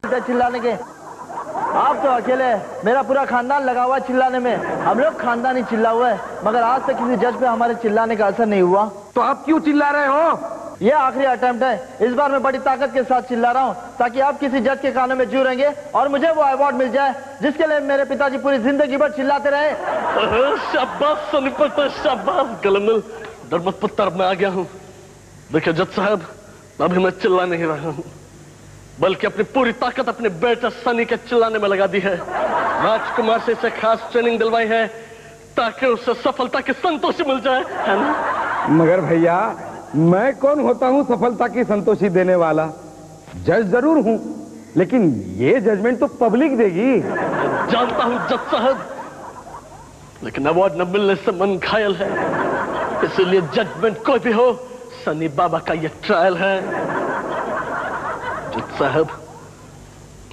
चिल्लाने के? आप तो अकेले, मेरा पूरा खानदान लगा हुआ चिल्लाने में। हम लोग खानदान ही चिल्ला हुआ है, मगर आज तक किसी जज पे हमारे चिल्लाने का असर नहीं हुआ। तो आप क्यों चिल्ला रहे हो? ये आखिरी अटेम्प्ट है। इस बार मैं बड़ी ताकत के साथ चिल्ला रहा हूँ ताकि आप किसी जज के कानों में जूरेंगे और मुझे वो अवार्ड मिल जाए जिसके लिए मेरे पिताजी पूरी जिंदगी भर चिल्लाते रहे। शाबाश सनी पुत्र, शाबाश। गलमल दरमत पुत्र, मैं आ गया हूँ। देखिए जज साहब, अभी मैं चिल्ला नहीं रहा हूँ, बल्कि अपनी पूरी ताकत अपने बेटे सनी के चिल्लाने में लगा दी है। राजकुमार से इसे खास ट्रेनिंग दिलवाई है ताकि उसे सफलता की संतोषी मिल जाए, है ना? मगर भैया, मैं कौन होता हूँ सफलता की संतोषी देने वाला? जज जरूर हूँ, लेकिन ये जजमेंट तो पब्लिक देगी। जानता हूँ जज साहब, लेकिन अवार्ड न मिलने से मन घायल है, इसलिए जजमेंट कोई भी हो, सनी बाबा का ये ट्रायल है। जज साहब,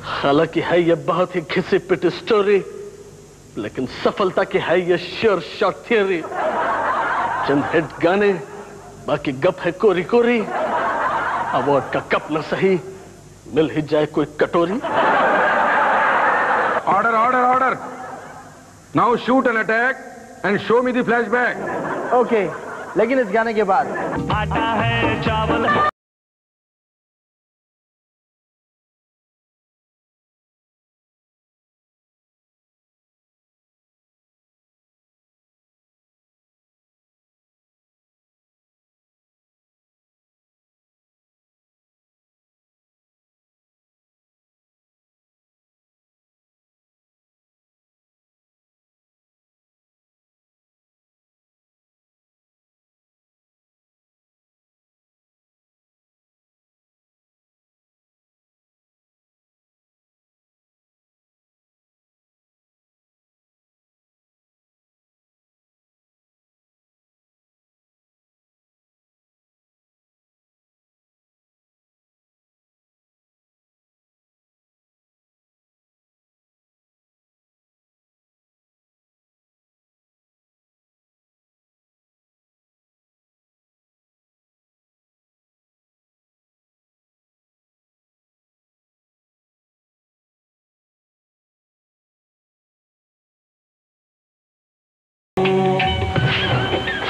हालांकि है ये बहुत ही घिसी पिटी स्टोरी, लेकिन सफलता की है ये श्योर शॉट थियरी। चंद हिट गाने, बाकी गप है कोरी कोरी। अवार्ड का कप न सही, मिल ही जाए कोई कटोरी। Order order order, now shoot an attack and show me the flashback. Okay, लेकिन इस गाने के बाद आटा है चावल है।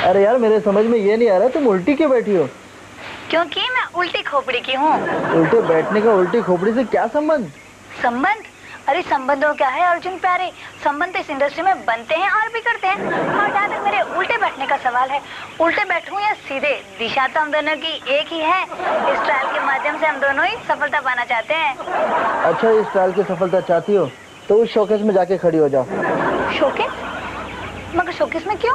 अरे यार, मेरे समझ में ये नहीं आ रहा तुम उल्टी क्यों बैठी हो? क्योंकि मैं उल्टी खोपड़ी की हूँ। उल्टे बैठने का उल्टी खोपड़ी से क्या संबंध? संबंध? अरे संबंधों क्या है अर्जुन प्यारे, संबंध इस इंडस्ट्री में बनते हैं और बिगड़ते हैं। और जहाँ तक मेरे उल्टे बैठने का सवाल है, उल्टे बैठूं या सीधे, दिशा तो हम दोनों की एक ही है। इस ट्रायल के माध्यम से हम दोनों ही सफलता पाना चाहते हैं। अच्छा, इस ट्रायल की सफलता चाहती हो तो उस शोकेस में जाके खड़ी हो जाओ। शोकेस? मगर शोकेस में क्यों?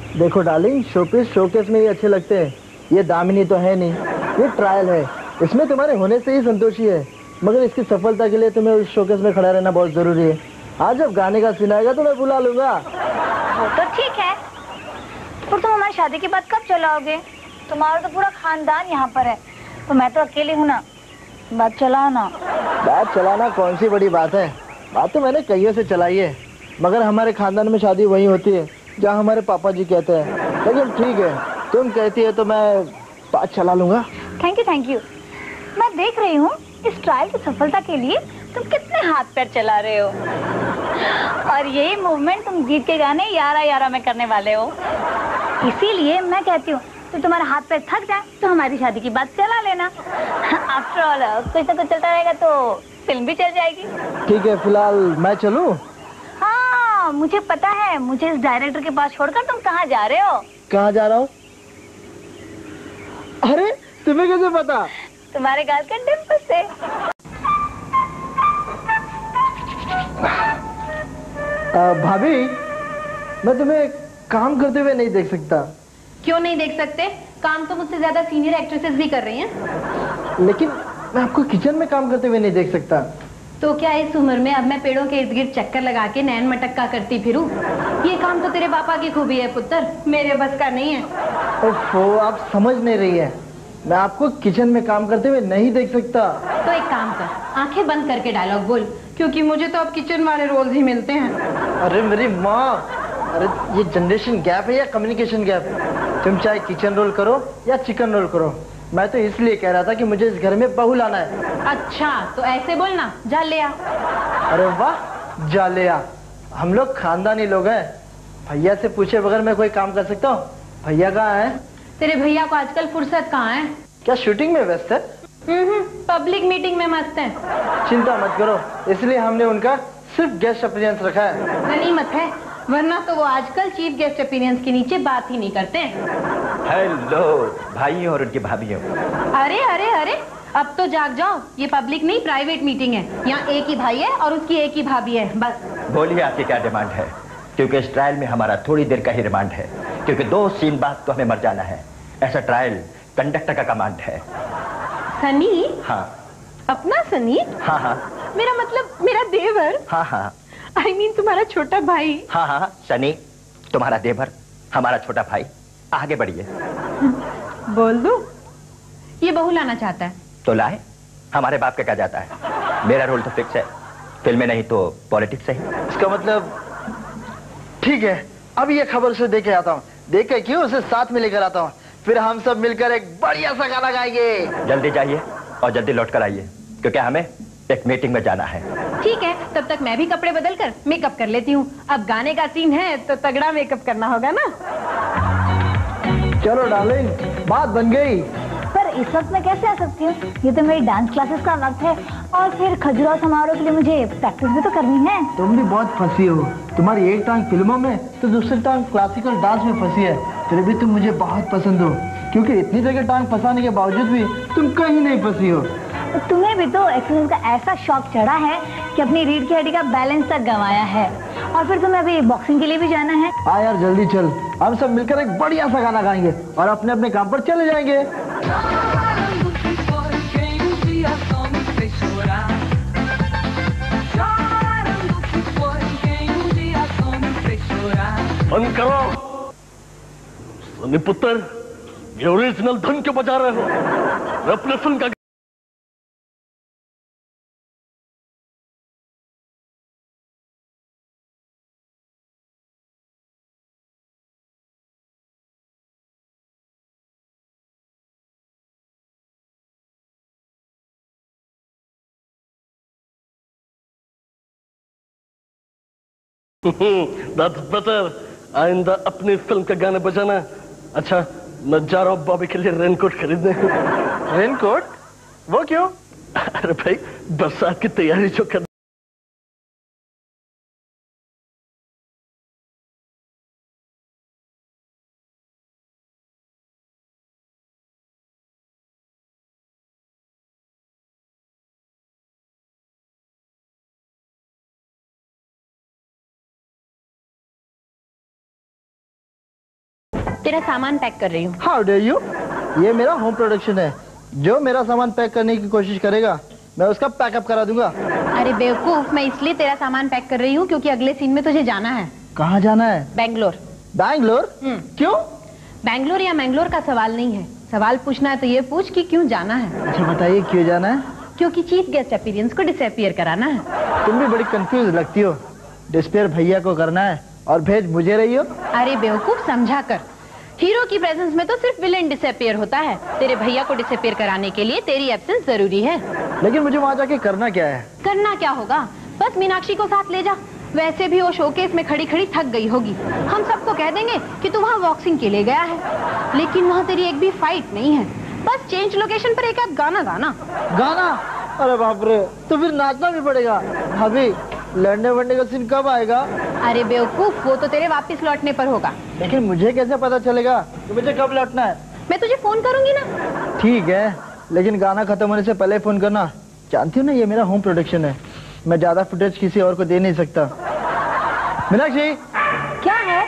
देखो डार्लिंग, शोपीस शोकेस में ही अच्छे लगते हैं। ये दामिनी तो है नहीं, ये ट्रायल है। इसमें तुम्हारे होने से ही संतोषी है, मगर इसकी सफलता के लिए तुम्हें उस शोकेस में खड़ा रहना बहुत जरूरी है। आज जब गाने का सीन आएगा तो मैं बुला लूंगा। वो तो ठीक है, पर तुम हमारी शादी की बात कब चलाओगे? तुम्हारा तो पूरा खानदान यहाँ पर है, तो मैं तो अकेली हूँ ना। बात चलाओ ना। बात चलाना कौन सी बड़ी बात है? बात तो मैंने कईयों से चलाई है, मगर हमारे खानदान में शादी वही होती है जहाँ हमारे पापा जी कहते हैं। लेकिन ठीक है, तुम कहती है तो मैं बात चला लूंगा। Thank you. मैं देख रही हूँ इस ट्रायल की सफलता के लिए तुम कितने हाथ पैर चला रहे हो, और यही मूवमेंट तुम गीत के गाने यारा यारा में करने वाले हो। इसीलिए मैं कहती हूँ तो तुम्हारा हाथ पैर थक जाए तो हमारी शादी की बात चला लेना। आफ्टर ऑल कुछ ना कुछ चलता रहेगा तो फिल्म भी चल जाएगी। ठीक है, फिलहाल मैं चलूं? हाँ, मुझे पता है। मुझे इस डायरेक्टर के पास छोड़कर तुम कहाँ जा रहे हो? कहाँ जा रहा हूँ? अरे तुम्हें कैसे पता? तुम्हारे गाल के डिंपल से। भाभी, मैं तुम्हें काम करते हुए नहीं देख सकता। क्यों नहीं देख सकते? काम तो मुझसे ज्यादा सीनियर एक्ट्रेसेस भी कर रही हैं। लेकिन मैं आपको किचन में काम करते हुए नहीं देख सकता। तो क्या इस उम्र में अब मैं पेड़ों के इर्द गिर्द चक्कर लगा के नैन मटक्का करती फिरूं? ये काम तो तेरे पापा की खूबी है पुत्र, मेरे बस का नहीं है। ओफो, आप समझ नहीं रही है। मैं आपको किचन में काम करते हुए नहीं देख सकता। तो एक काम कर, आंखें बंद करके डायलॉग बोल, क्योंकि मुझे तो अब किचन वाले रोल्स ही मिलते हैं। अरे मेरी माँ, अरे ये जनरेशन गैप है या कम्युनिकेशन गैप है? तुम चाहे किचन रोल करो या चिकन रोल करो, मैं तो इसलिए कह रहा था कि मुझे इस घर में बहू लाना है। अच्छा तो ऐसे बोलना, जा ले आ। अरे वाह, जा ले आ। हम लोग खानदानी लोग हैं, भैया से पूछे बगैर मैं कोई काम कर सकता हूँ? भैया कहाँ है? तेरे भैया को आजकल फुर्सत कहाँ है? क्या शूटिंग में व्यस्त है? पब्लिक मीटिंग में मस्त है। चिंता मत करो, इसलिए हमने उनका सिर्फ गेस्ट अपीयरेंस रखा है। गनीमत है, वरना तो वो आजकल चीफ गेस्ट अपीयरेंस के नीचे बात ही नहीं करते। हेलो भाइयों और उनकी भाभियों। अरे अरे अरे, अब तो जाग जाओ, ये पब्लिक नहीं प्राइवेट मीटिंग है। यहाँ एक ही भाई है और उसकी एक ही भाभी है, बस। बोलिए आपकी क्या डिमांड है? क्योंकि इस ट्रायल में हमारा थोड़ी देर का ही रिमांड है, क्योंकि 2 सीन बाद तो हमें मर जाना है। ऐसा ट्रायल कंडक्टर का कमांड है। सनी? हाँ। अपना सनी? हाँ हाँ। मेरा मतलब मेरा देवर? हाँ हाँ। I mean तुम्हारा छोटा भाई? हाँ हाँ, सनी तुम्हारा देवर, हमारा छोटा भाई। आगे बढ़िए। बोल दो। ये बहू लाना चाहता है तो लाए, हमारे बाप का क्या जाता है? मेरा रोल तो फिक्स है, फिल्में नहीं तो पॉलिटिक्स है। इसका मतलब ठीक है, अब ये खबर उसे दे के आता हूँ। देख के क्यों, उसे साथ में लेकर आता हूँ, फिर हम सब मिलकर एक बढ़िया सा गाना गाएंगे। जल्दी जाइए और जल्दी लौट कर आइए, क्योंकि हमें एक मीटिंग में जाना है। ठीक है, तब तक मैं भी कपड़े बदल कर मेकअप कर लेती हूँ। अब गाने का सीन है तो तगड़ा मेकअप करना होगा ना। चलो डार्लिंग, बात बन गई। पर इस वक्त मैं कैसे आ सकती हूँ? ये तो मेरी डांस क्लासेस का वक्त है, और फिर खजुराहो समारोह के लिए मुझे प्रैक्टिस भी तो करनी है। तुम भी बहुत फंसी हो, तुम्हारी एक टांग फिल्मों में तो दूसरी टांग क्लासिकल डांस में फंसी है। फिर भी तुम मुझे बहुत पसंद हो, क्योंकि इतनी जगह टांग फंसाने के बावजूद भी तुम कहीं नहीं फंसी हो। तुम्हें भी तो एक्सरसाइज का ऐसा शौक चढ़ा है कि अपनी रीढ़ की हड्डी का बैलेंस तक गंवाया है। और फिर तुम्हें अभी बॉक्सिंग के लिए भी जाना है। आ यार जल्दी चल, हम सब मिलकर एक बढ़िया सा गाना गाएंगे और अपने अपने काम पर चले जाएंगे। बंद करो सनी पुत्र, ये ओरिजिनल धुन क्यों बजा रहे हो? मैं अपने फिल्म का That's better. आइंदा अपनी फिल्म का गाना बजाना। अच्छा, मैं जा रहा हूँ बॉबी के लिए रेनकोट खरीदने। रेनकोट? वो क्यों? अरे भाई, बरसात की तैयारी जो कर तेरा सामान पैक कर रही हूँ। How dare you? ये मेरा होम प्रोडक्शन है, जो मेरा सामान पैक करने की कोशिश करेगा मैं उसका पैकअप करा दूंगा। अरे बेवकूफ, मैं इसलिए तेरा सामान पैक कर रही हूँ क्योंकि अगले सीन में तुझे जाना है। कहाँ जाना है? बैंगलोर। बैंगलोर? क्यों? बैंगलोर या मैंगलोर का सवाल नहीं है, सवाल पूछना है तो ये पूछ कि क्यों जाना है। अच्छा बताइए, क्यों जाना है? क्योंकि चीफ गेस्ट अपीयरेंस को डिसअपीयर कराना है। तुम भी बड़ी कंफ्यूज लगती हो। डिसअपीयर भैया को करना है और भेज मुझे रही हो। अरे बेवकूफ, समझा कर। हीरो की प्रेजेंस में तो सिर्फ विलेन डिसअपीयर होता है। तेरे भैया को डिसअपीयर कराने के लिए तेरी एब्सेंस जरूरी है। लेकिन मुझे वहाँ जाके करना क्या है? करना क्या होगा, बस मीनाक्षी को साथ ले जा। वैसे भी वो शोकेस में खड़ी खड़ी थक गई होगी। हम सबको कह देंगे कि तू वहाँ बॉक्सिंग के लिए गया है, लेकिन वहाँ तेरी एक भी फाइट नहीं है। बस चेंज लोकेशन पर एक आध गाना गाना। गाना? अरे बाप रे, तो फिर नाचना भी पड़ेगा। भाभी, लड़ने वड़ने का सीन कब आएगा? अरे बेवकूफ, वो तो तेरे वापस लौटने पर होगा। लेकिन मुझे कैसे पता चलेगा कि मुझे कब लौटना है? मैं तुझे फोन करूंगी ना। ठीक है, लेकिन गाना खत्म होने से पहले फोन करना। जानती हूँ ना, ये मेरा होम प्रोडक्शन है, मैं ज्यादा फुटेज किसी और को दे नहीं सकता। मीनाक्षी, क्या है?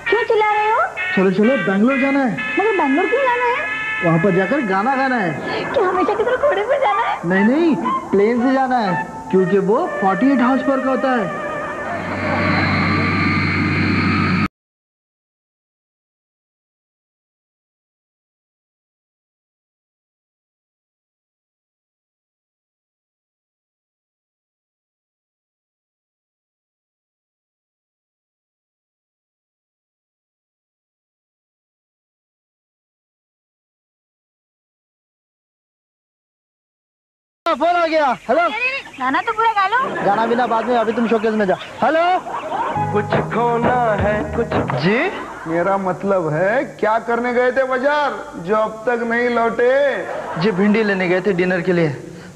क्यों चिल्ला रहे हो? चलो चलो, बैंगलोर जाना है। मगर बैंगलोर क्यों जाना है? वहाँ पर जाकर गाना गाना है। क्या हमेशा की तरह घोड़े पे जाना है? नहीं नहीं, प्लेन से जाना है, क्योंकि वो 48 हाउस पर का होता है। फोन आ गया। हेलो, गाना तो पूरा गा लो। गाना बिना बाद में, अभी तुम शोकेस में जा। हेलो, कुछ खोना है कुछ। जी मेरा मतलब है क्या करने गए थे बाजार जो अब तक नहीं लौटे? जी भिंडी लेने गए थे डिनर के लिए।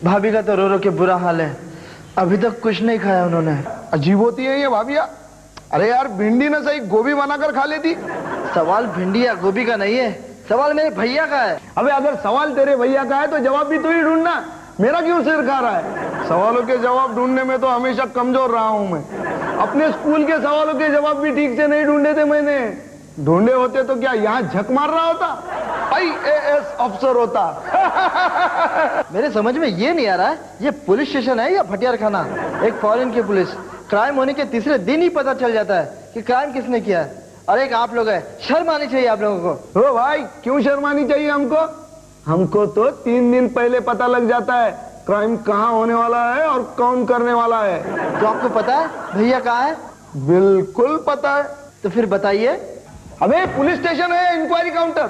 भाभी का तो रो रो के बुरा हाल है, अभी तक कुछ नहीं खाया उन्होंने। अजीब होती है ये भाभिया। अरे यार भिंडी ना सही गोभी बनाकर खा लेती। सवाल भिंडी या गोभी का नहीं है, सवाल मेरे भैया का है। अबे अगर सवाल तेरे भैया का है तो जवाब भी तू ही ढूंढना, मेरा क्यों सिर खा रहा है? सवालों के जवाब ढूंढने में तो हमेशा कमजोर रहा हूं मैं। अपने स्कूल के सवालों के जवाब भी ठीक से नहीं ढूंढे थे मैंने। ढूंढे होते तो क्या यहाँ झक मार रहा होता, IAS अफसर होता। मेरे समझ में ये नहीं आ रहा है, ये पुलिस स्टेशन है या भटियार खाना? एक फॉरेन की पुलिस, क्राइम होने के तीसरे दिन ही पता चल जाता है कि क्राइम किसने किया है। और एक आप लोग है, शर्म आनी चाहिए आप लोगों को। ओ भाई क्यों शर्मानी चाहिए हमको? हमको तो 3 दिन पहले पता लग जाता है क्राइम कहाँ होने वाला है और कौन करने वाला है। तो आपको पता है भैया कहाँ है? बिल्कुल पता है। तो फिर बताइए। अबे पुलिस स्टेशन है इंक्वायरी काउंटर,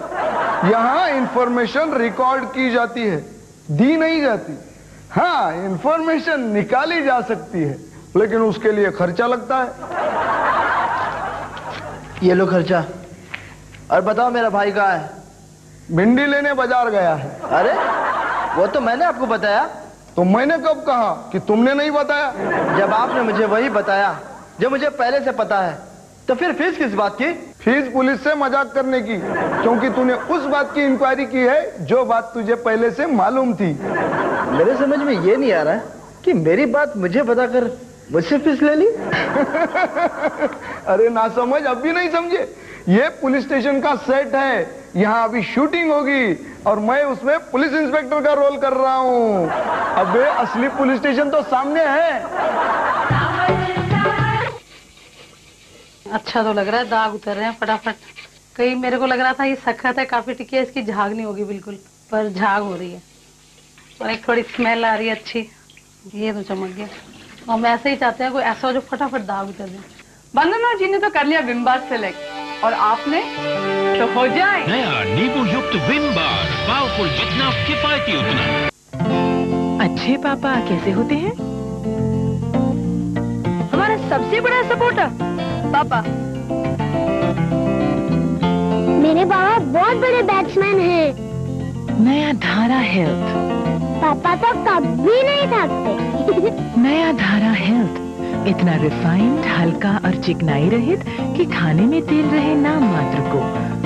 यहाँ इंफॉर्मेशन रिकॉर्ड की जाती है, दी नहीं जाती। हाँ इंफॉर्मेशन निकाली जा सकती है लेकिन उसके लिए खर्चा लगता है। ये लो खर्चा। और बताओ मेरा भाई कहाँ है? भिंडी लेने बाजार गया है। अरे वो तो मैंने आपको बताया। तो मैंने कब कहा कि तुमने नहीं बताया? जब आपने मुझे वही बताया जो मुझे पहले से पता है। तो फिर फीस किस बात की? फीस पुलिस से मजाक करने की, क्योंकि तूने उस बात की इंक्वायरी की है जो बात तुझे पहले से मालूम थी। मेरे समझ में ये नहीं आ रहा है कि मेरी बात मुझे बताकर मुझसे फीस ले ली। अरे ना समझ, अब भी नहीं समझे? ये पुलिस स्टेशन का सेट है, यहाँ अभी शूटिंग होगी और मैं उसमें पुलिस इंस्पेक्टर का रोल कर रहा हूँ। अबे असली पुलिस स्टेशन तो सामने है। अच्छा तो लग रहा है, दाग उतर रहे हैं फटाफट। कहीं मेरे को लग रहा था ये सख्त है, काफी टिकी है, इसकी झाग नहीं होगी बिल्कुल, पर झाग हो रही है और एक थोड़ी स्मेल आ रही है अच्छी। ये तो चमक गया। हम ऐसे ही चाहते हैं कोई ऐसा हो जो फटाफट दाग उतर दे। वंदना जी ने तो कर लिया विम बार सेलेक्ट और आपने तो हो जाए। नया नींबू युक्त विम बार, पावरफुल जितना किफायती उतना। अच्छे पापा कैसे होते हैं? हमारा सबसे बड़ा सपोर्टर पापा। मेरे बाबा बहुत बड़े बैट्समैन हैं। नया धारा हेल्थ। पापा तो कभी नहीं थकते। नया धारा हेल्थ इतना रिफाइंड, हल्का और चिकनाई रहित कि खाने में तेल रहे नाम मात्र को।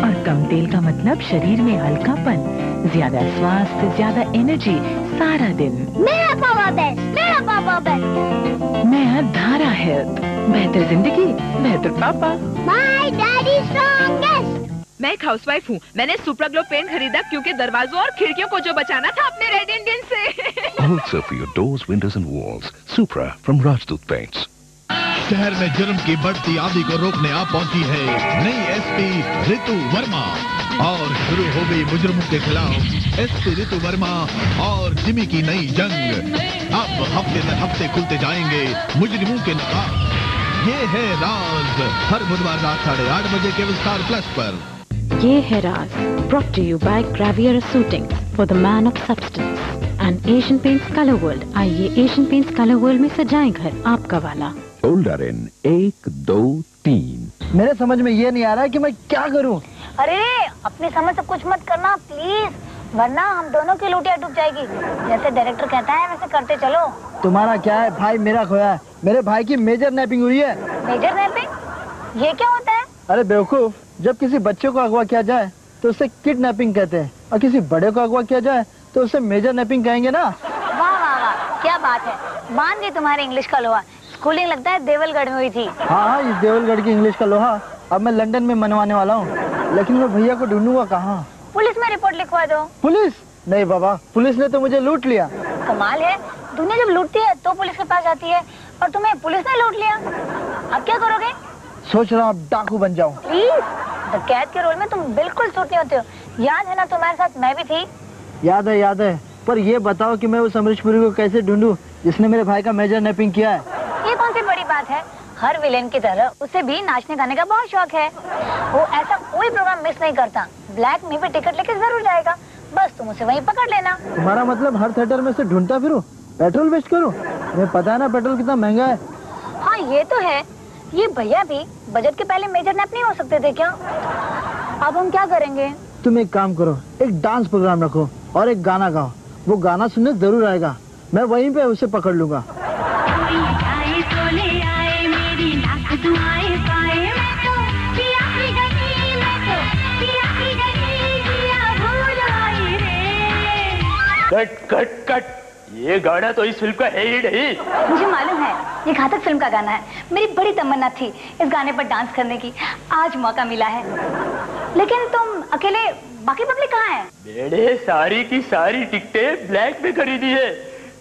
और कम तेल का मतलब शरीर में हल्कापन, ज्यादा स्वास्थ्य, ज्यादा एनर्जी सारा दिन। मेरा पापा बेस्ट, मेरा पापा बेस्ट। नया धारा हेल्थ, बेहतर जिंदगी, बेहतर पापा। My daddy strongest. मैं एक हाउसवाइफ हूँ। मैंने सुप्रा ग्लो पेंट खरीदा क्योंकि दरवाजों और खिड़कियों को जो बचाना था अपने रेड इंडियन से। Also for your doors, windows and walls, Supra from Rajdoot Paints. शहर में जुर्म की बढ़ती आंधी को रोकने आ पहुंची है नई एसपी ऋतु वर्मा और शुरू हो गई मुजरिमों के खिलाफ एसपी ऋतु वर्मा और जिमी की नई जंग। अब हफ्ते दर हफ्ते खुलते जाएंगे मुजरिमों के नकाब। ये है राज, हर बुधवार रात 8:30 बजे केवल स्टार प्लस पर। ये है राज, brought to you by Gravier Suiting for the man of substance and Asian Paints Color World। आइए Asian Paints Color World में सजाएं घर आपका वाला। Older in 1, 2, 3। मेरे समझ में ये नहीं आ रहा है कि मैं क्या करूं। अरे अपनी समझ से कुछ मत करना प्लीज, वरना हम दोनों की लुटिया डूब जाएगी। जैसे डायरेक्टर कहता है वैसे करते चलो। तुम्हारा क्या है, भाई मेरा खोया है। मेरे भाई की मेजर नैपिंग हुई है। Major napping? ये क्या होता है? अरे बेवकूफ, जब किसी बच्चे को अगवा किया जाए तो उसे किडनैपिंग कहते हैं और किसी बड़े को अगवा किया जाए तो उसे मेजर नैपिंग कहेंगे ना। वाह वाह वाह, क्या बात है। मान गई तुम्हारे इंग्लिश का लोहा। स्कूलिंग लगता है देवलगढ़ में हुई थी। हाँ, इस देवलगढ़ की इंग्लिश का लोहा अब मैं लंदन में मनवाने वाला हूँ, लेकिन मैं भैया को ढूंढूंगा कहाँ? पुलिस में रिपोर्ट लिखवा दो। पुलिस? नहीं बाबा, पुलिस ने तो मुझे लूट लिया। कमाल है, दुनिया जब लूटती है तो पुलिस के पास जाती है और तुम्हें पुलिस ने लूट लिया। अब क्या करोगे? सोच रहा हूँ डाकू बन जाऊँ। प्लीज, डकैत के रोल में तुम बिल्कुल सूट नहीं होते हो। याद है ना तुम्हारे साथ मैं भी थी? याद है, पर ये बताओ कि मैं उस अमरीशपुरी को कैसे ढूंढूं जिसने मेरे भाई का मेजर नैपिंग किया है। ये कौन सी बड़ी बात है, हर विलेन की तरह उसे भी नाचने गाने का बहुत शौक है। वो ऐसा कोई प्रोग्राम मिस नहीं करता। ब्लैक में भी टिकट लेके जरूर जाएगा। बस तुम उसे वहीं पकड़ लेना। तुम्हारा मतलब हर थिएटर में से ढूंढता फिरूं, पेट्रोल वेस्ट करूं? तुम्हें पता है ना पेट्रोल कितना महंगा है। हाँ ये तो है। ये भैया भी बजट के पहले मेजर नैप नहीं हो सकते थे क्या? अब हम क्या करेंगे? तुम एक काम करो, एक डांस प्रोग्राम रखो और एक गाना गाओ। वो गाना सुनने जरूर आएगा, मैं वहीं पे उसे पकड़ लूंगा। कट कट कट, ये गाना तो इस फिल्म का है ही नहीं। मुझे मालूम है ये घातक फिल्म का गाना है। मेरी बड़ी तमन्ना थी इस गाने पर डांस करने की, आज मौका मिला है। लेकिन तुम अकेले, बाकी पब्लिक कहाँ है? मैंने सारी की सारी टिकटें ब्लैक में खरीदी है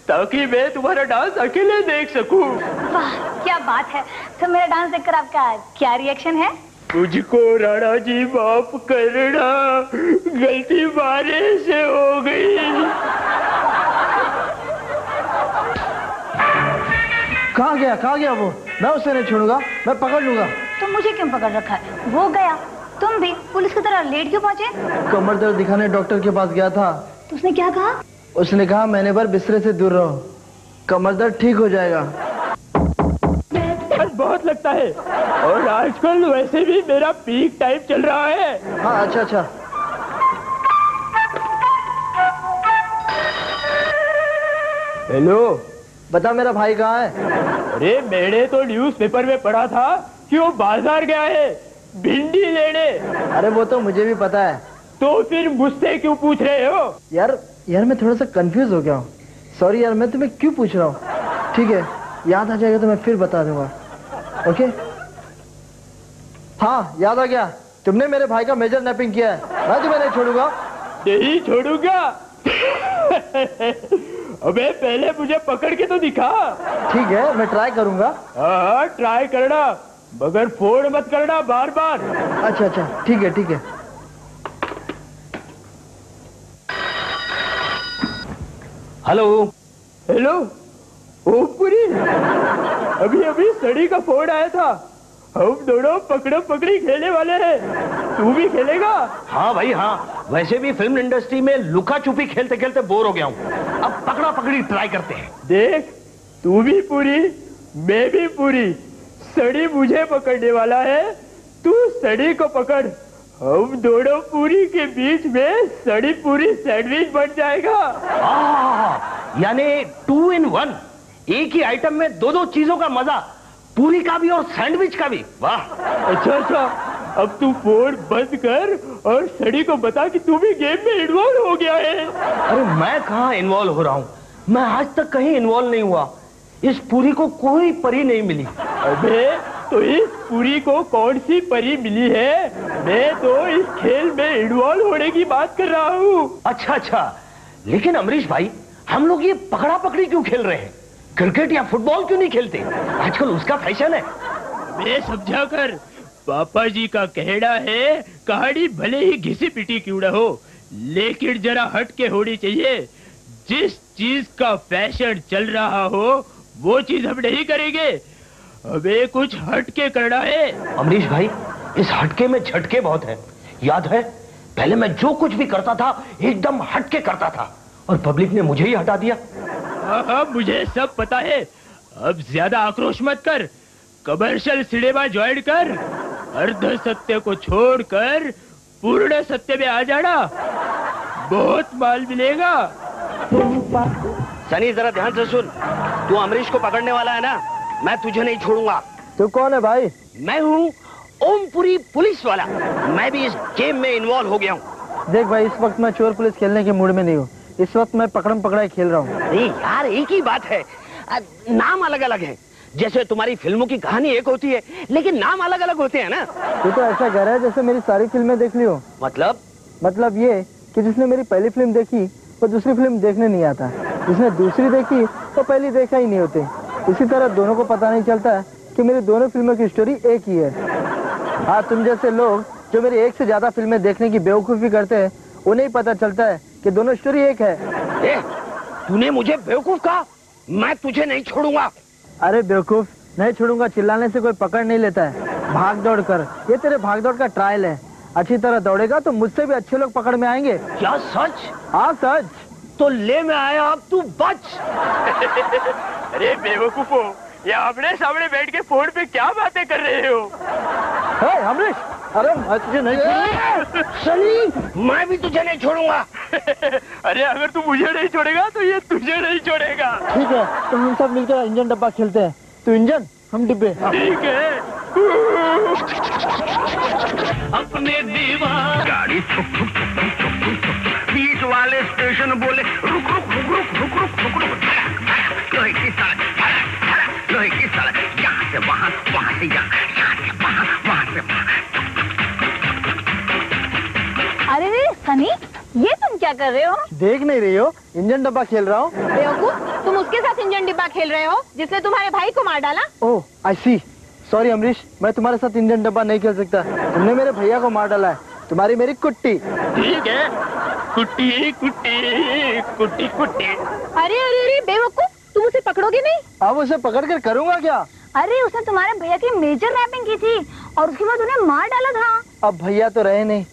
ताकि मैं तुम्हारा डांस अकेले देख सकूं। वाह क्या बात है। तो मेरा डांस देखकर आपका क्या रिएक्शन है? मुझको राणा जी माफ करना, गलती मारे से हो गई। कहाँ गया वो? मैं उसे नहीं छोड़ूंगा, मैं पकड़ लूंगा। तुम मुझे क्यों पकड़ रखा है? वो गया, तुम भी पुलिस की तरह लेट क्यों पहुंचे? कमर दर्द दिखाने डॉक्टर के पास गया था। तो उसने क्या कहा? उसने कहा महीने भर बिस्तरे से दूर रहो, कमर दर्द ठीक हो जाएगा। बहुत लगता है, और आजकल वैसे भी मेरा पीक टाइम चल रहा है। हाँ अच्छा। हेलो, बता मेरा भाई कहाँ है? अरे मैंने तो न्यूज़पेपर में पढ़ा था कि वो बाजार गया है भिंडी लेने। अरे वो तो मुझे भी पता है। तो फिर मुझसे क्यों पूछ रहे हो? यार मैं थोड़ा सा कंफ्यूज हो गया हूँ। सॉरी यार, मैं तुम्हें क्यों पूछ रहा हूँ। ठीक है, याद आ जाएगा तो मैं फिर बता दूंगा। ओके? हाँ याद आ गया, तुमने मेरे भाई का मेजर नैपिंग किया है। मैं तुम्हें नहीं छोड़ूंगा। नहीं छोड़ूंगा। अबे पहले मुझे पकड़ के तो दिखा। ठीक है, मैं ट्राई करूंगा। हाँ ट्राई करना, मगर फोड़ मत करना बार बार। अच्छा ठीक है। हेलो ओमपुरी, अभी सड़ी का फोन आया था। हम दोनों पकड़ो पकड़ी खेलने वाले हैं, तू भी खेलेगा? हाँ भाई हाँ, वैसे भी फिल्म इंडस्ट्री में लुका छुपी खेलते खेलते बोर हो गया हूँ। अब पकड़ा पकड़ी ट्राई करते हैं। देख, तू भी पूरी मैं भी पूरी, सड़ी मुझे पकड़ने वाला है, तू सड़ी को पकड़। हम दोनों पूरी के बीच में सड़ी पूरी सैंडविच बन जाएगा। यानी 2 in 1, एक ही आइटम में दो चीजों का मजा, पूरी का भी और सैंडविच का भी। वाह। अच्छा, अब तू फोन बंद कर और सड़ी को बता कि तू भी गेम में इन्वॉल्व हो गया है। अरे मैं कहाँ इन्वॉल्व हो रहा हूँ, मैं आज तक कहीं इन्वॉल्व नहीं हुआ। इस पूरी को कोई परी नहीं मिली। अबे तो इस पूरी को कौन सी परी मिली है? मैं तो इस खेल में इन्वॉल्व होने की बात कर रहा हूँ। अच्छा, लेकिन अमरीश भाई, हम लोग ये पकड़ा पकड़ी क्यों खेल रहे हैं? क्रिकेट या फुटबॉल क्यों नहीं खेलते? आजकल उसका फैशन है। मैं समझा कर, पापा जी का कहना है कहानी भले ही घिसी पिटी क्यों न हो, लेकिन जरा हट के होनी चाहिए। जिस चीज का फैशन चल रहा हो वो चीज हम नहीं करेंगे, हमें कुछ हटके करना है। अमरीश भाई, इस हटके में झटके बहुत है। याद है पहले मैं जो कुछ भी करता था एकदम हटके करता था, और पब्लिक ने मुझे ही हटा दिया। हाँ, मुझे सब पता है। अब ज्यादा आक्रोश मत कर, कमर्शियल सिनेमा ज्वाइन कर, अर्ध सत्य को छोड़कर पूर्ण सत्य में आ जाना, बहुत माल मिलेगा। सनी जरा ध्यान से सुन, तू अमरीश को पकड़ने वाला है ना, मैं तुझे नहीं छोड़ूंगा। तू कौन है भाई? मैं हूँ ओमपुरी पुलिस वाला, मैं भी इस गेम में इन्वॉल्व हो गया हूँ। देख भाई, इस वक्त मैं चोर पुलिस खेलने के मूड में नहीं हूँ। इस वक्त मैं पकड़म पकड़ाई खेल रहा हूँ। नहीं यार, एक ही बात है, नाम अलग अलग है। जैसे तुम्हारी फिल्मों की कहानी एक होती है, लेकिन नाम अलग अलग होते हैं ना। तू तो ऐसा कह रहा है जैसे मेरी सारी फिल्में देख ली हो। मतलब ये कि जिसने मेरी पहली फिल्म देखी वो दूसरी फिल्म देखने नहीं आता, जिसने दूसरी देखी वो पहली देखा ही नहीं होती। इसी तरह दोनों को पता नहीं चलता कि मेरी दोनों फिल्मों की स्टोरी एक ही है। हाँ, तुम जैसे लोग जो मेरी एक से ज्यादा फिल्में देखने की बेवकूफी करते हैं, उन्हें पता चलता है कि दोनों स्टोरी एक है। तूने मुझे बेवकूफ कहा, मैं तुझे नहीं छोड़ूंगा। अरे बेवकूफ नहीं छोड़ूंगा चिल्लाने से कोई पकड़ नहीं लेता है। भाग दौड़ कर, ये तेरे भाग दौड़ का ट्रायल है। अच्छी तरह दौड़ेगा तो मुझसे भी अच्छे लोग पकड़ में आएंगे। क्या सच? हाँ सच। तो ले मैं आया, अब तू बच। अरे बेवकूफो, ये आमने सामने बैठ के फोन पे क्या बातें कर रहे हो? अमरीश, अरे मैं तुझे नहीं छोड़ूंगा। सनी, मैं भी तुझे नहीं छोड़ूंगा। अरे अगर तू मुझे नहीं छोड़ेगा तो ये तुझे नहीं छोड़ेगा। ठीक है, तो हम सब मिलकर इंजन डब्बा खेलते हैं। तू इंजन, हम डिब्बे। ठीक है। अपने दीवार गाड़ी बीच वाले स्टेशन बोले रुक रुक रुक रुक रुक रुक रुक रुक, लोहे की सड़क, लोहे की सड़क, यहाँ से वहाँ, वहाँ से यहाँ, यहाँ से वहाँ, वहाँ से वहाँ। अरे रे सनी, ये तुम क्या कर रहे हो? देख नहीं रही हो? इंजन डब्बा खेल रहा हूँ। बेवकूफ, तुम उसके साथ इंजन डिब्बा खेल रहे हो जिसने तुम्हारे भाई को मार डाला। ओह आई सी, सॉरी अमरीश, मैं तुम्हारे साथ इंजन डब्बा नहीं खेल सकता। तुमने मेरे भैया को मार डाला है, तुम्हारी मेरी कुट्टी। ठीक है, कुट्टी कुट्टी कुट्टी कुट्टी। अरे अरे अरे बेवकूफ, तुम उसे पकड़ोगे नहीं? अब उसे पकड़ कर करूँगा क्या? अरे उसने तुम्हारे भैया की मेजर रैपिंग की थी और उसके बाद उन्हें मार डाला था। अब भैया तो रहे नहीं,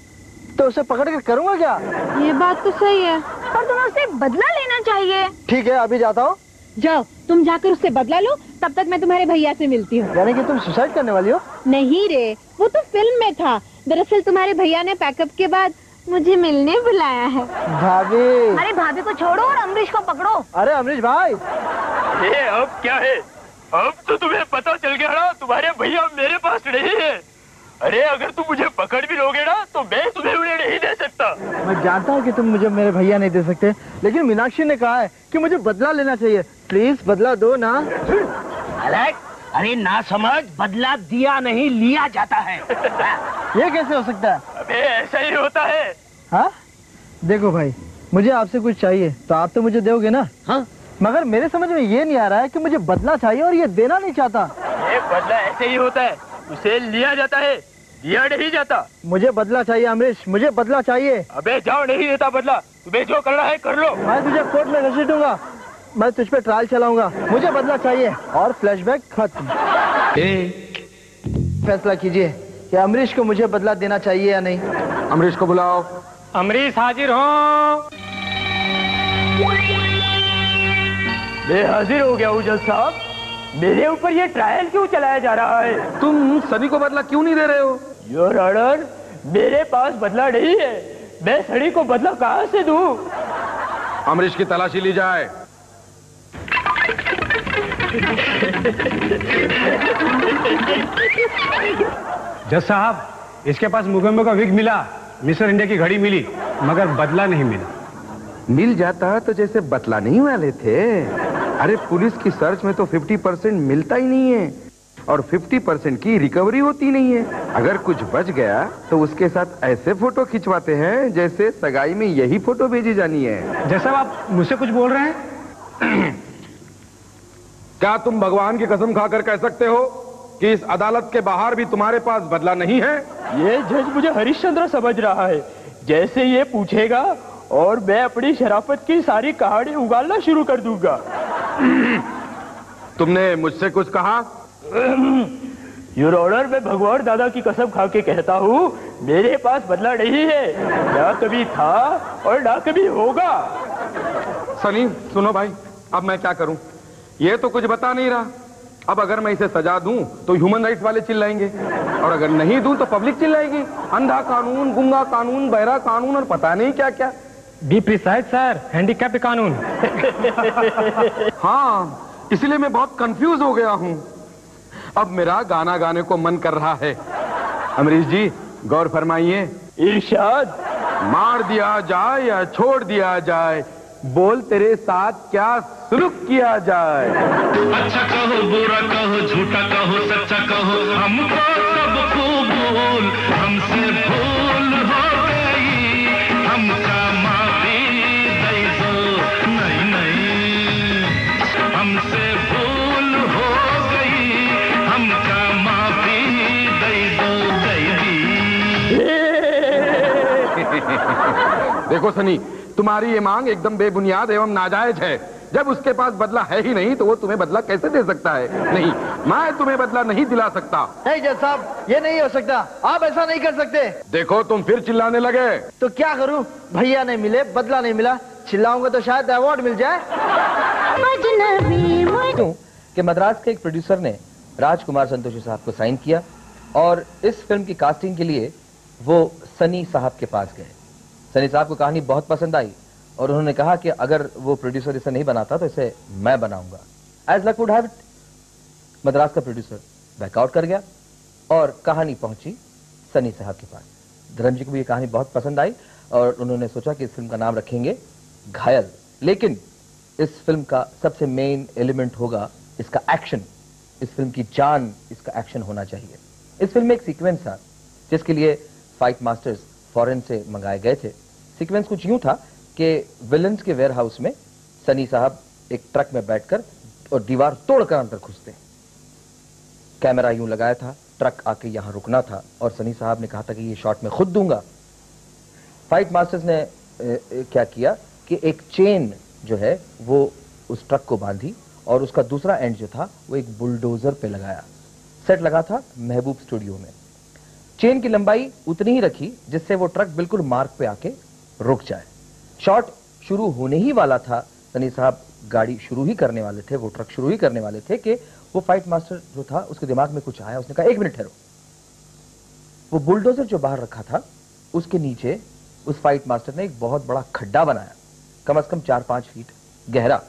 तो उसे पकड़ कर करूँगा क्या? ये बात तो सही है, पर तुम्हें उससे बदला लेना चाहिए। ठीक है, अभी जाता हूँ। जाओ, तुम जाकर उससे बदला लो, तब तक मैं तुम्हारे भैया से मिलती हूँ। यानी कि तुम सुसाइड करने वाली हो? नहीं रे, वो तो फिल्म में था। दरअसल तुम्हारे भैया ने पैकअप के बाद मुझे मिलने बुलाया है। भाभी। अरे भाभी को छोड़ो और अमरीश को पकड़ो। अरे अमरीश भाई, ये अब क्या है? अब तो तुम्हें पता चल गया ना, तुम्हारे भैया मेरे पास नहीं है। अरे अगर तुम मुझे पकड़ भी लोगे ना तो मैं तुम्हें उन्हें नहीं दे सकता। मैं जानता हूँ कि तुम मुझे मेरे भैया नहीं दे सकते, लेकिन मीनाक्षी ने कहा है कि मुझे बदला लेना चाहिए। प्लीज बदला दो ना। अरे ना समझ, बदला दिया नहीं लिया जाता है। ये कैसे हो सकता है? अबे ऐसा ही होता है। हाँ देखो भाई, मुझे आपसे कुछ चाहिए तो आप तो मुझे दोगे ना? हाँ, मगर मेरे समझ में ये नहीं आ रहा है कि मुझे बदला चाहिए और ये देना नहीं चाहता। ये बदला ऐसे ही होता है, उसे लिया जाता है, दिया नहीं जाता। मुझे बदला चाहिए अमरीश, मुझे बदला चाहिए। अबे जाओ, नहीं देता बदला, तुम्हें जो करना है कर लो। मैं तुझे कोर्ट में घसीटूंगा, मैं तुझ पे ट्रायल चलाऊंगा। मुझे बदला चाहिए और फ्लैशबैक खत्म। फैसला कीजिए कि अमरीश को मुझे बदला देना चाहिए या नहीं। अमरीश को बुलाओ। अमरीश हाजिर हो। मैं हाजिर हो गया हूँ जज साहब। मेरे ऊपर ये ट्रायल क्यों चलाया जा रहा है? तुम सनी को बदला क्यों नहीं दे रहे हो? योर ऑर्डर, मेरे पास बदला नहीं है। मैं सनी को बदला कहाँ से दूं? अमरीश की तलाशी ली जाए। जज साहब, इसके पास मुगम्बो का विग मिला, मिस्टर इंडिया की घड़ी मिली, मगर बदला नहीं मिला। मिल जाता तो जैसे बतला नहीं वाले थे। अरे पुलिस की सर्च में तो 50% मिलता ही नहीं है और 50% की रिकवरी होती नहीं है। अगर कुछ बच गया तो उसके साथ ऐसे फोटो खिंचवाते हैं जैसे सगाई में यही फोटो भेजी जानी है। जैसा आप मुझसे कुछ बोल रहे हैं? क्या तुम भगवान की कसम खाकर कह सकते हो कि इस अदालत के बाहर भी तुम्हारे पास बदला नहीं है? ये जज मुझे हरिश्चंद्र समझ रहा है। जैसे ये पूछेगा और मैं अपनी शराफत की सारी कहानी उगालना शुरू कर दूंगा। तुमने मुझसे कुछ कहा? योर ऑनर, मैं भगवान दादा की कसम खा के कहता हूँ, मेरे पास बदला नहीं है, ना कभी था और ना कभी होगा। सनी सुनो भाई, अब मैं क्या करूं? ये तो कुछ बता नहीं रहा। अब अगर मैं इसे सजा दूं तो ह्यूमन राइट्स वाले चिल्लाएंगे और अगर नहीं दूं तो पब्लिक चिल्लाएगी। अंधा कानून, गुंगा कानून, बहरा कानून और पता नहीं क्या क्या। बी प्रिसाइज सर, हैंडीकैप कानून। हाँ, इसलिए मैं बहुत कंफ्यूज हो गया हूँ। अब मेरा गाना गाने को मन कर रहा है। अमरीश जी गौर फरमाइए। इरशाद। मार दिया जाए या छोड़ दिया जाए, बोल तेरे साथ क्या सुलूक किया जाए। अच्छा कहो, बुरा कहो, झूठा कहो, सच्चा कहो, हमको सबको भूल, हमसे भूल हो गई, हमका माफी दे दो। नहीं नहीं, हमसे भूल हो गई, हमका माफी दे दो, दे दी। देखो सनी, तुम्हारी ये मांग एकदम बेबुनियाद एवं नाजायज है। जब उसके पास बदला है ही नहीं तो वो तुम्हें बदला कैसे दे सकता है? नहीं, मैं तुम्हें बदला नहीं दिला सकता। नहीं जज साहब, ये नहीं हो सकता, आप ऐसा नहीं कर सकते। देखो तुम फिर चिल्लाने लगे। तो क्या करूं? भैया नहीं मिले, बदला नहीं मिला, चिल्लाऊंगा तो शायद अवार्ड मिल जाए। क्यों कि मद्रास के एक प्रोड्यूसर ने राजकुमार संतोषी साहब को साइन किया और इस फिल्म की कास्टिंग के लिए वो सनी साहब के पास गए। सनी साहब को कहानी बहुत पसंद आई और उन्होंने कहा कि अगर वो प्रोड्यूसर इसे नहीं बनाता तो इसे मैं बनाऊंगा। As luck would have it, Madras का प्रोड्यूसर बैकआउट कर गया और कहानी पहुंची सनी साहब के पास। धर्म जी को भी ये कहानी बहुत पसंद आई और उन्होंने सोचा कि इस फिल्म का नाम रखेंगे घायल। लेकिन इस फिल्म का सबसे मेन एलिमेंट होगा इसका एक्शन। इस फिल्म की जान इसका एक्शन होना चाहिए। इस फिल्म में एक सीक्वेंस था जिसके लिए फाइट मास्टर्स फॉरेन से मंगाए गए थे। सीक्वेंस कुछ यूं था कि विलन्स के वेयर हाउस में सनी साहब एक ट्रक में बैठकर और दीवार तोड़कर अंदर घुसते। कैमरा यूं लगाया था, ट्रक आके यहां रुकना था और सनी साहब ने कहा था कि ये शॉट मैं खुद दूंगा। फाइट मास्टर्स ने क्या किया कि एक चेन जो है वो उस ट्रक को बांधी और उसका दूसरा एंड जो था वो एक बुलडोजर पे लगाया। सेट लगा था महबूब स्टूडियो में। चेन की लंबाई उतनी ही रखी जिससे वो ट्रक बिल्कुल मार्क पे आके रुक जाए। शॉट शुरू होने ही वाला था, सनी साहब गाड़ी शुरू ही करने वाले थे, वो ट्रक शुरू ही करने वाले थे कि वो फाइट मास्टर जो था उसके दिमाग में कुछ आया। उसने कहा 1 मिनट ठहरो। वो बुलडोजर जो बाहर रखा था उसके नीचे उस फाइट मास्टर ने एक बहुत बड़ा खड्डा बनाया, कम से कम 4-5 फीट गहरा,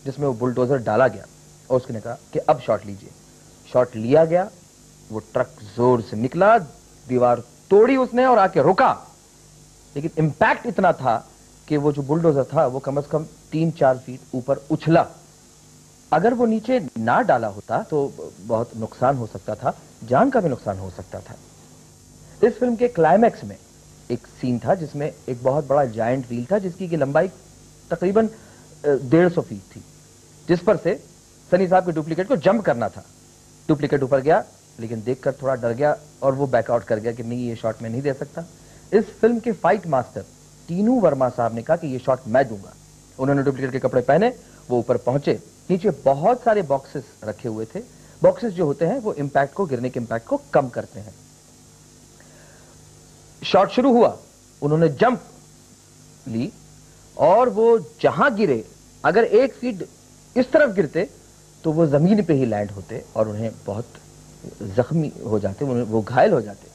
जिसमें वो बुलडोजर डाला गया और उसने कहा कि अब शॉट लीजिए। शॉट लिया गया, वो ट्रक जोर से निकला, दीवार तोड़ी उसने और आके रुका। लेकिन इंपैक्ट इतना था कि वो जो बुलडोजर था वो कम से कम 3-4 फीट ऊपर उछला। अगर वो नीचे ना डाला होता तो बहुत नुकसान हो सकता था, जान का भी नुकसान हो सकता था। इस फिल्म के क्लाइमैक्स में एक सीन था जिसमें एक बहुत बड़ा जायंट व्हील था जिसकी की लंबाई तकरीबन 150 फीट थी, जिस पर से सनी साहब के डुप्लीकेट को जंप करना था। डुप्लीकेट ऊपर गया लेकिन देखकर थोड़ा डर गया और वो बैकआउट कर गया कि नहीं, ये शॉट मैं नहीं दे सकता। इस फिल्म के फाइट मास्टर टीनू वर्मा साहब ने कहा कि ये शॉट मैं दूंगा। उन्होंने डुप्लीकेट के कपड़े पहने, वो ऊपर पहुंचे। नीचे बहुत सारे बॉक्सेस रखे हुए थे। बॉक्सेस जो होते हैं वो इंपैक्ट को, गिरने के इंपैक्ट को कम करते हैं। शॉट शुरू हुआ, उन्होंने जंप ली और वो जहां गिरे, अगर 1 फीट इस तरफ गिरते तो वो जमीन पे ही लैंड होते और उन्हें बहुत जख्मी हो जाते, वो घायल हो जाते।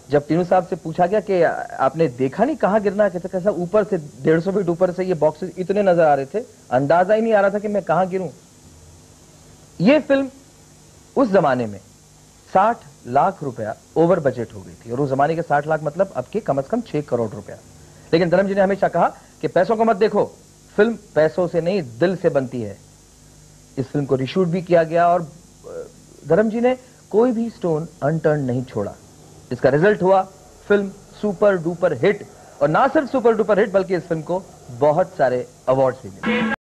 जब टीनू साहब से पूछा गया कि आपने देखा नहीं कहां गिरना, कैसे कैसा ऊपर से 150 फीट ऊपर से ये बॉक्सेस इतने नजर आ रहे थे, अंदाजा ही नहीं आ रहा था कि मैं कहां गिरूं। ये फिल्म उस जमाने में 60 लाख रुपया ओवर बजट हो गई थी और उस जमाने के 60 लाख मतलब अब के कम से कम 6 करोड़ रुपया। लेकिन धर्म जी ने हमेशा कहा कि पैसों को मत देखो, फिल्म पैसों से नहीं दिल से बनती है। इस फिल्म को रीशूट भी किया गया और धर्म जी ने कोई भी स्टोन अनटर्न नहीं छोड़ा। इसका रिजल्ट हुआ फिल्म सुपर डुपर हिट, और ना सिर्फ सुपर डुपर हिट बल्कि इस फिल्म को बहुत सारे अवार्ड्स भी मिले।